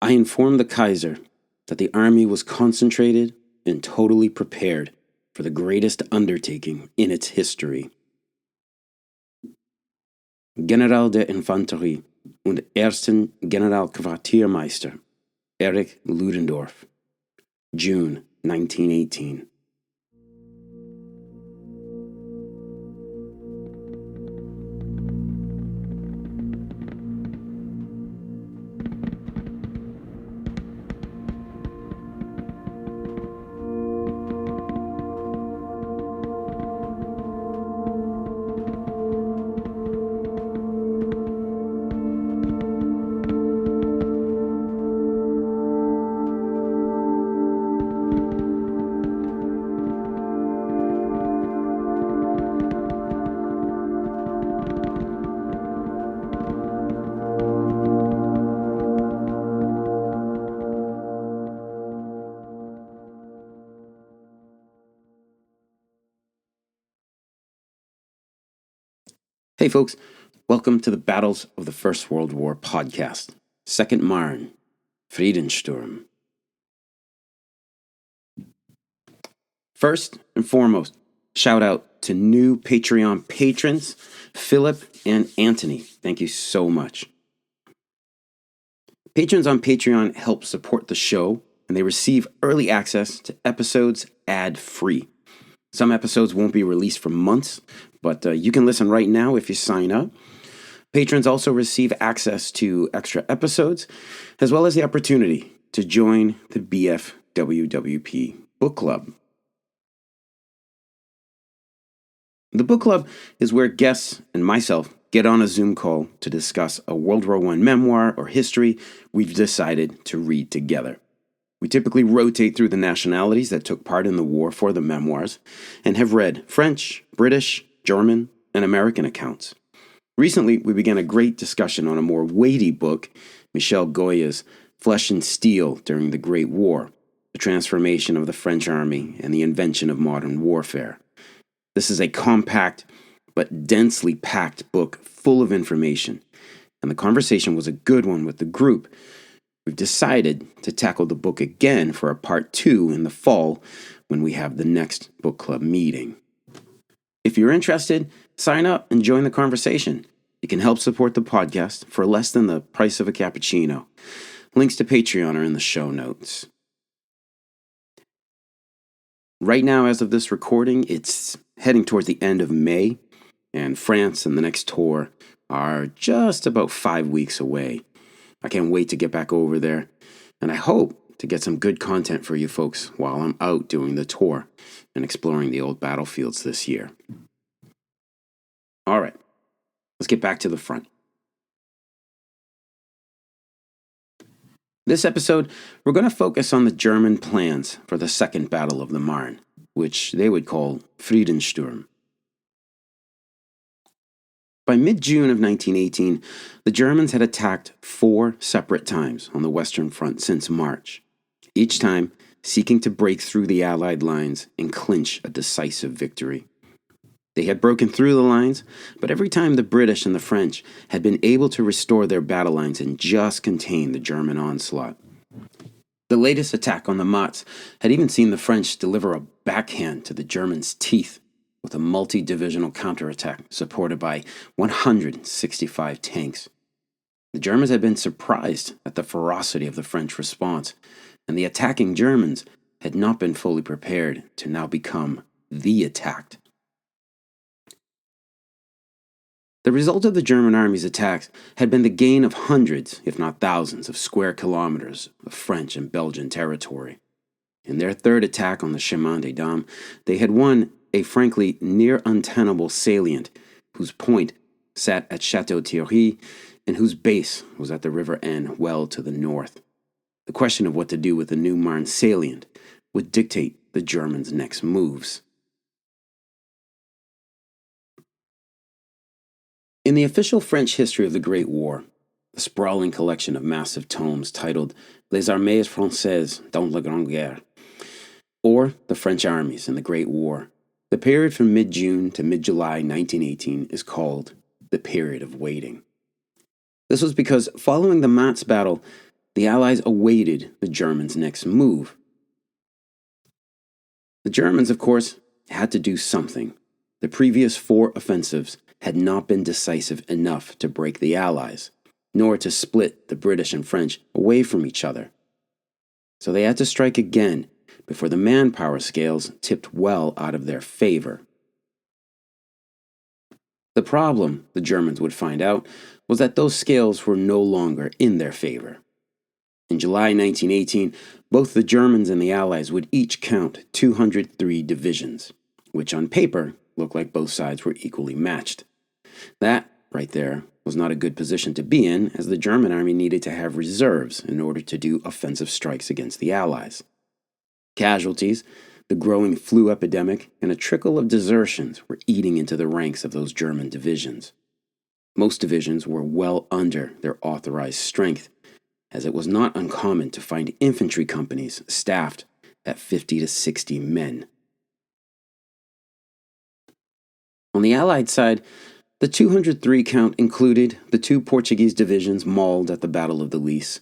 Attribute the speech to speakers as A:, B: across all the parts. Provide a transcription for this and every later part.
A: I informed the Kaiser that the army was concentrated and totally prepared for the greatest undertaking in its history. General der Infanterie und Ersten Generalquartiermeister Erich Ludendorff, June 1918. Hey folks, welcome to the Battles of the First World War podcast, Second Marne, Friedensturm. First and foremost, shout out to new Patreon patrons, Philip and Anthony. Thank you so much. Patrons on Patreon help support the show, and they receive early access to episodes ad-free. Some episodes won't be released for months, but you can listen right now if you sign up. Patrons also receive access to extra episodes, as well as the opportunity to join the BFWWP Book Club. The book club is where guests and myself get on a Zoom call to discuss a World War I memoir or history we've decided to read together. We typically rotate through the nationalities that took part in the war for the memoirs and have read French, British, German, and American accounts. Recently, we began a great discussion on a more weighty book, Michel Goya's Flesh and Steel During the Great War, the transformation of the French army and the invention of modern warfare. This is a compact but densely packed book full of information, and the conversation was a good one with the group. We've decided to tackle the book again for a part 2 in the fall when we have the next book club meeting. If you're interested, sign up and join the conversation. You can help support the podcast for less than the price of a cappuccino. Links to Patreon are in the show notes. Right now, as of this recording, it's heading towards the end of May, and France and the next tour are just about 5 weeks away. I can't wait to get back over there, and I hope to get some good content for you folks while I'm out doing the tour and exploring the old battlefields this year. All right, let's get back to the front. This episode, we're going to focus on the German plans for the Second Battle of the Marne, which they would call Friedensturm. By mid-June of 1918, the Germans had attacked 4 separate times on the Western Front since March, each time seeking to break through the Allied lines and clinch a decisive victory. They had broken through the lines, but every time the British and the French had been able to restore their battle lines and just contain the German onslaught. The latest attack on the Matz had even seen the French deliver a backhand to the Germans' teeth with a multi-divisional counterattack supported by 165 tanks. The Germans had been surprised at the ferocity of the French response, and the attacking Germans had not been fully prepared to now become the attacked. The result of the German army's attacks had been the gain of hundreds, if not thousands, of square kilometers of French and Belgian territory. In their third attack on the Chemin des Dames, they had won a frankly near untenable salient whose point sat at Château-Thierry and whose base was at the River Aisne well to the north. The question of what to do with the new Marne salient would dictate the Germans' next moves. In the official French history of the Great War, the sprawling collection of massive tomes titled Les Armées Françaises dans la Grande Guerre, or the French Armies in the Great War, the period from mid-June to mid-July 1918 is called the Period of Waiting. This was because following the Matz battle, the Allies awaited the Germans' next move. The Germans, of course, had to do something. The previous 4 offensives had not been decisive enough to break the Allies, nor to split the British and French away from each other. So they had to strike again before the manpower scales tipped well out of their favor. The problem, the Germans would find out, was that those scales were no longer in their favor. In July 1918, both the Germans and the Allies would each count 203 divisions, which on paper looked like both sides were equally matched. That, right there, was not a good position to be in, as the German army needed to have reserves in order to do offensive strikes against the Allies. Casualties, the growing flu epidemic, and a trickle of desertions were eating into the ranks of those German divisions. Most divisions were well under their authorized strength, as it was not uncommon to find infantry companies staffed at 50 to 60 men. On the Allied side, the 203 count included the 2 Portuguese divisions mauled at the Battle of the Lys,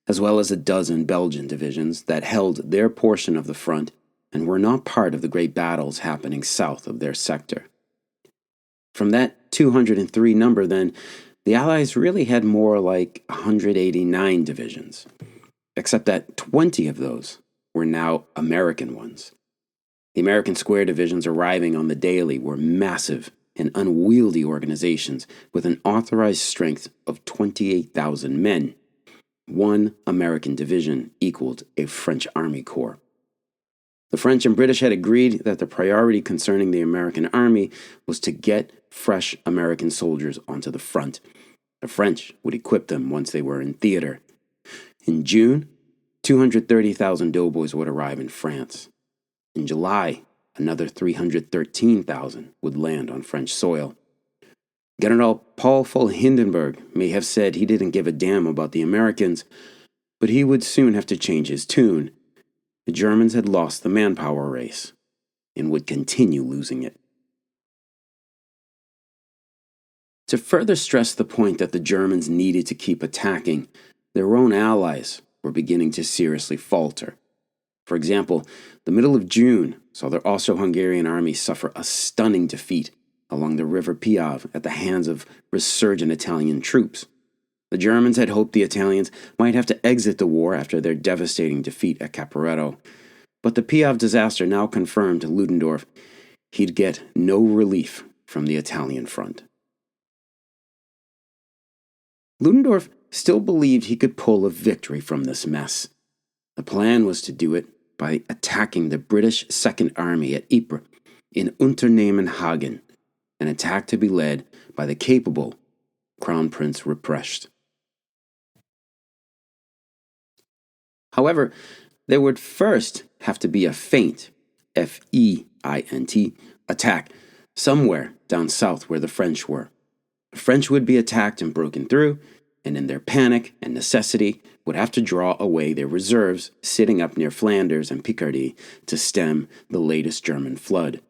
A: as well as a dozen Belgian divisions that held their portion of the front and were not part of the great battles happening south of their sector. From that 203 number, then, the Allies really had more like 189 divisions, except that 20 of those were now American ones. The American Square divisions arriving on the daily were massive and unwieldy organizations with an authorized strength of 28,000 men. 1 American division equaled a French Army Corps. The French and British had agreed that the priority concerning the American army was to get fresh American soldiers onto the front. The French would equip them once they were in theater. In June, 230,000 doughboys would arrive in France. In July, another 313,000 would land on French soil. General Paul von Hindenburg may have said he didn't give a damn about the Americans, but he would soon have to change his tune. The Germans had lost the manpower race and would continue losing it. To further stress the point that the Germans needed to keep attacking, their own allies were beginning to seriously falter. For example, the middle of June saw their Austro-Hungarian army suffer a stunning defeat along the River Piave at the hands of resurgent Italian troops. The Germans had hoped the Italians might have to exit the war after their devastating defeat at Caporetto, but the Piave disaster now confirmed to Ludendorff he'd get no relief from the Italian front. Ludendorff still believed he could pull a victory from this mess. The plan was to do it by attacking the British Second Army at Ypres in Unternehmen Hagen, an attack to be led by the capable Crown Prince Ruprecht. However, there would first have to be a feint, F-E-I-N-T, attack somewhere down south where the French were. The French would be attacked and broken through, and in their panic and necessity would have to draw away their reserves sitting up near Flanders and Picardy to stem the latest German flood.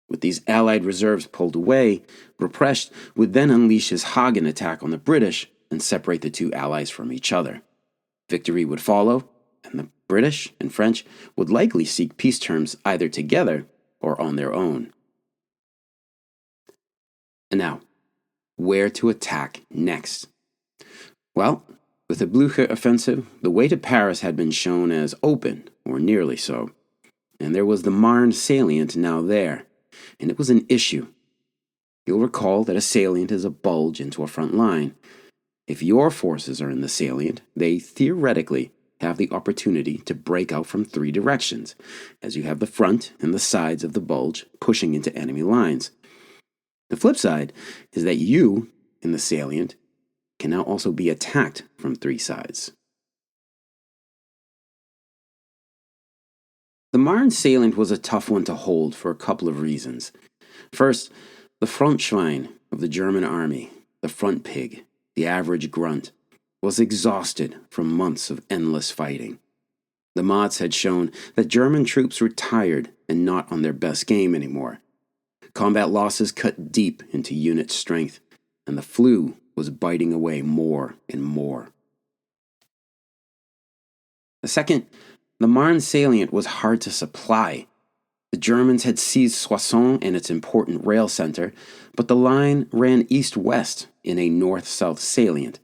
A: With these Allied reserves pulled away, Ruprecht would then unleash his Hagen attack on the British and separate the 2 allies from each other. Victory would follow, and the British and French would likely seek peace terms either together or on their own. And now, where to attack next? Well, with the Blücher offensive, the way to Paris had been shown as open, or nearly so, and there was the Marne salient now there, and it was an issue. You'll recall that a salient is a bulge into a front line. If your forces are in the salient, they theoretically have the opportunity to break out from 3 directions, as you have the front and the sides of the bulge pushing into enemy lines. The flip side is that you, in the salient, can now also be attacked from 3 sides. The Marne salient was a tough one to hold for a couple of reasons. First, the Frontschwein of the German army, the front pig, the average grunt, was exhausted from months of endless fighting. The Mods had shown that German troops were tired and not on their best game anymore. Combat losses cut deep into unit strength, and the flu was biting away more and more. The second, the Marne salient was hard to supply. The Germans had seized Soissons and its important rail center, but the line ran east-west in a north-south salient.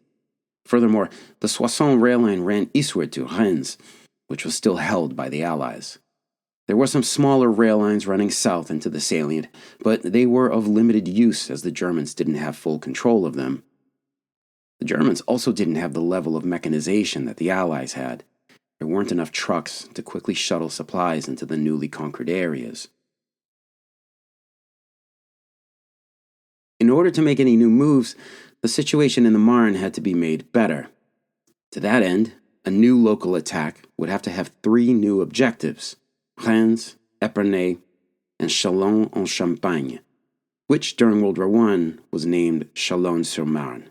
A: Furthermore, the Soissons rail line ran eastward to Rennes, which was still held by the Allies. There were some smaller rail lines running south into the salient, but they were of limited use as the Germans didn't have full control of them. The Germans also didn't have the level of mechanization that the Allies had. There weren't enough trucks to quickly shuttle supplies into the newly conquered areas. In order to make any new moves, the situation in the Marne had to be made better. To that end, a new local attack would have to have 3 new objectives: Rennes, Epernay, and Châlons-en-Champagne, which during World War I was named Châlons-sur-Marne.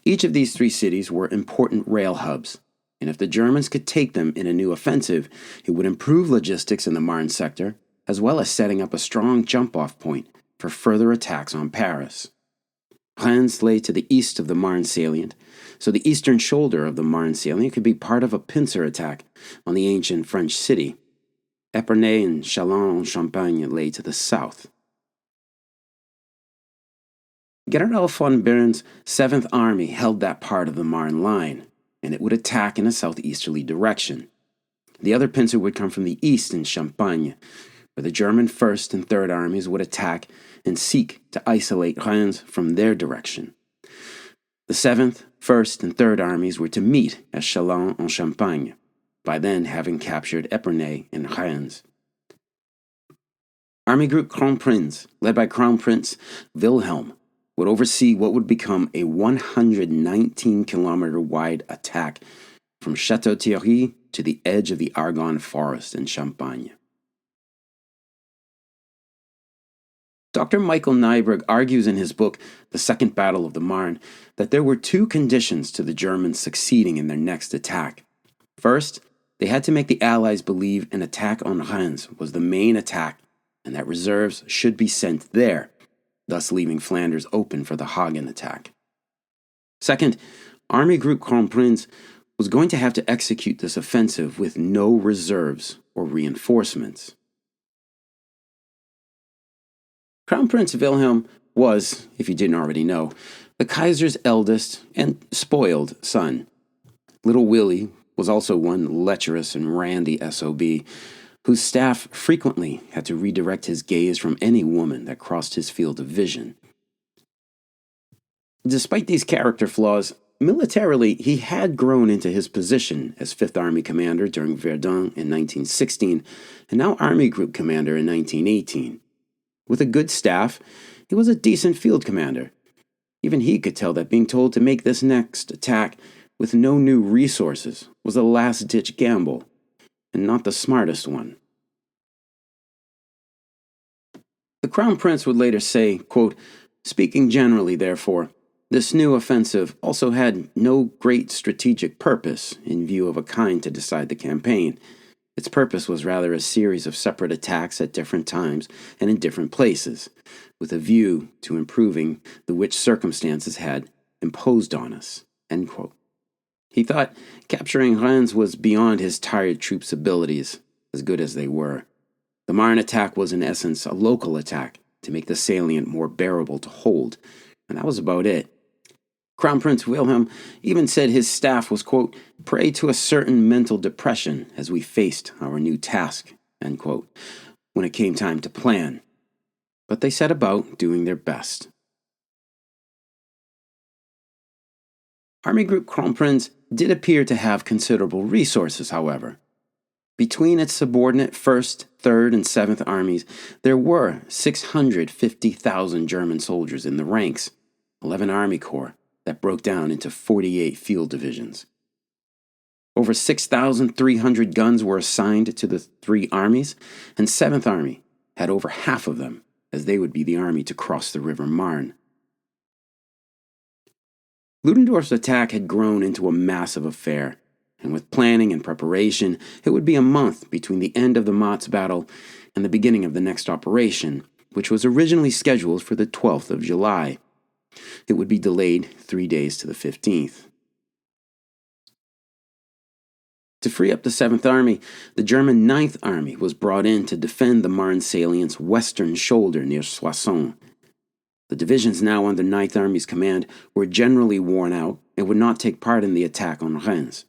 A: Each of these 3 cities were important rail hubs, and if the Germans could take them in a new offensive, it would improve logistics in the Marne sector, as well as setting up a strong jump-off point for further attacks on Paris. Rennes lay to the east of the Marne salient, so the eastern shoulder of the Marne salient could be part of a pincer attack on the ancient French city. Epernay and Châlons-en-Champagne lay to the south. General von Bern's 7th Army held that part of the Marne line, and it would attack in a southeasterly direction. The other pincer would come from the east in Champagne, where the German 1st and 3rd Armies would attack and seek to isolate Rennes from their direction. The 7th, 1st, and 3rd Armies were to meet at Châlons-en-Champagne, by then having captured Epernay and Rennes. Army Group Crown Prince, led by Crown Prince Wilhelm, would oversee what would become a 119-kilometer-wide attack from Château-Thierry to the edge of the Argonne Forest in Champagne. Dr. Michael Nyberg argues in his book, The Second Battle of the Marne, that there were 2 conditions to the Germans succeeding in their next attack. First, they had to make the Allies believe an attack on Rennes was the main attack and that reserves should be sent there, thus leaving Flanders open for the Hagen attack. Second, Army Group Kronprinz was going to have to execute this offensive with no reserves or reinforcements. Crown Prince Wilhelm was, if you didn't already know, the Kaiser's eldest and spoiled son. Little Willie was also one lecherous and randy SOB, whose staff frequently had to redirect his gaze from any woman that crossed his field of vision. Despite these character flaws, militarily he had grown into his position as 5th Army Commander during Verdun in 1916, and now Army Group Commander in 1918. With a good staff, he was a decent field commander. Even he could tell that being told to make this next attack with no new resources was a last-ditch gamble, and not the smartest one. The Crown Prince would later say, quote, "Speaking generally, therefore, this new offensive also had no great strategic purpose in view of a kind to decide the campaign. Its purpose was rather a series of separate attacks at different times and in different places, with a view to improving the which circumstances had imposed on us." End quote. He thought capturing Rennes was beyond his tired troops' abilities, as good as they were. The Marne attack was in essence a local attack to make the salient more bearable to hold, and that was about it. Crown Prince Wilhelm even said his staff was, quote, "prey to a certain mental depression as we faced our new task," end quote, when it came time to plan. But they set about doing their best. Army Group Kronprinz did appear to have considerable resources, however. Between its subordinate 1st, 3rd, and 7th Armies, there were 650,000 German soldiers in the ranks, 11 Army Corps, that broke down into 48 field divisions. Over 6,300 guns were assigned to the 3 armies, and 7th Army had over half of them, as they would be the army to cross the River Marne. Ludendorff's attack had grown into a massive affair, and with planning and preparation, it would be a month between the end of the Matz battle and the beginning of the next operation, which was originally scheduled for the 12th of July. It would be delayed 3 days to the 15th. To free up the 7th Army, the German 9th Army was brought in to defend the Marne salient's western shoulder near Soissons. The divisions now under 9th Army's command were generally worn out and would not take part in the attack on Reims.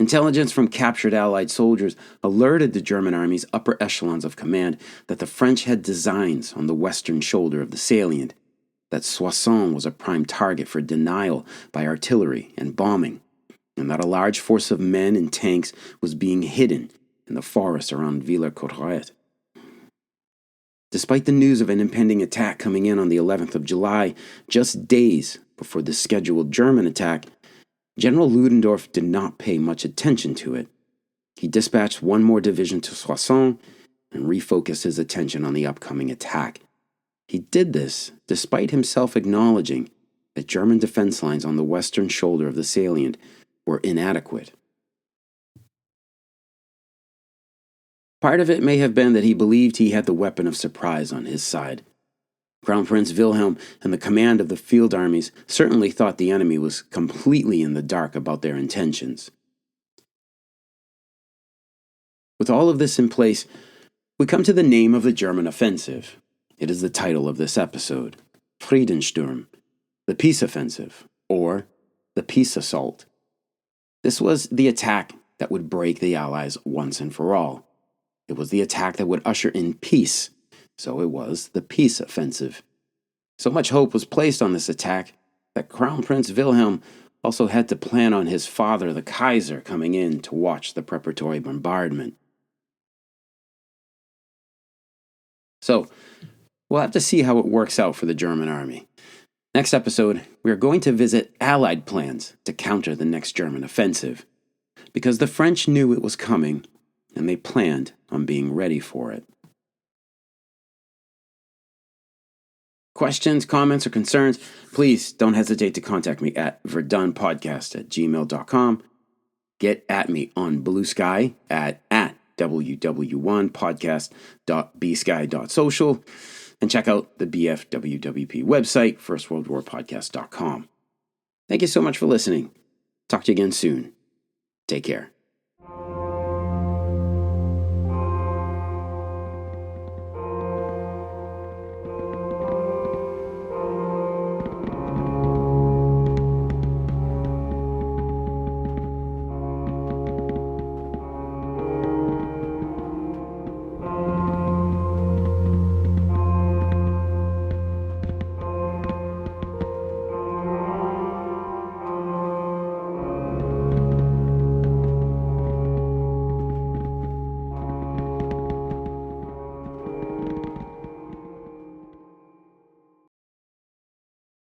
A: Intelligence from captured Allied soldiers alerted the German Army's upper echelons of command that the French had designs on the western shoulder of the salient, that Soissons was a prime target for denial by artillery and bombing, and that a large force of men and tanks was being hidden in the forest around Villers-Cotterêts. Despite the news of an impending attack coming in on the 11th of July, just days before the scheduled German attack, General Ludendorff did not pay much attention to it. He dispatched one more division to Soissons and refocused his attention on the upcoming attack. He did this despite himself acknowledging that German defense lines on the western shoulder of the salient were inadequate. Part of it may have been that he believed he had the weapon of surprise on his side. Crown Prince Wilhelm and the command of the field armies certainly thought the enemy was completely in the dark about their intentions. With all of this in place, we come to the name of the German offensive. It is the title of this episode, Friedensturm, the peace offensive, or the peace assault. This was the attack that would break the Allies once and for all. It was the attack that would usher in peace, so it was the peace offensive. So much hope was placed on this attack that Crown Prince Wilhelm also had to plan on his father, the Kaiser, coming in to watch the preparatory bombardment. So, we'll have to see how it works out for the German army. Next episode, we are going to visit Allied plans to counter the next German offensive, because the French knew it was coming, and they planned on being ready for it. Questions, comments, or concerns, please don't hesitate to contact me at verdunpodcast@gmail.com. Get at me on Blue Sky at www.podcast.bsky.social, and check out the BFWWP website, firstworldwarpodcast.com. Thank you so much for listening. Talk to you again soon. Take care.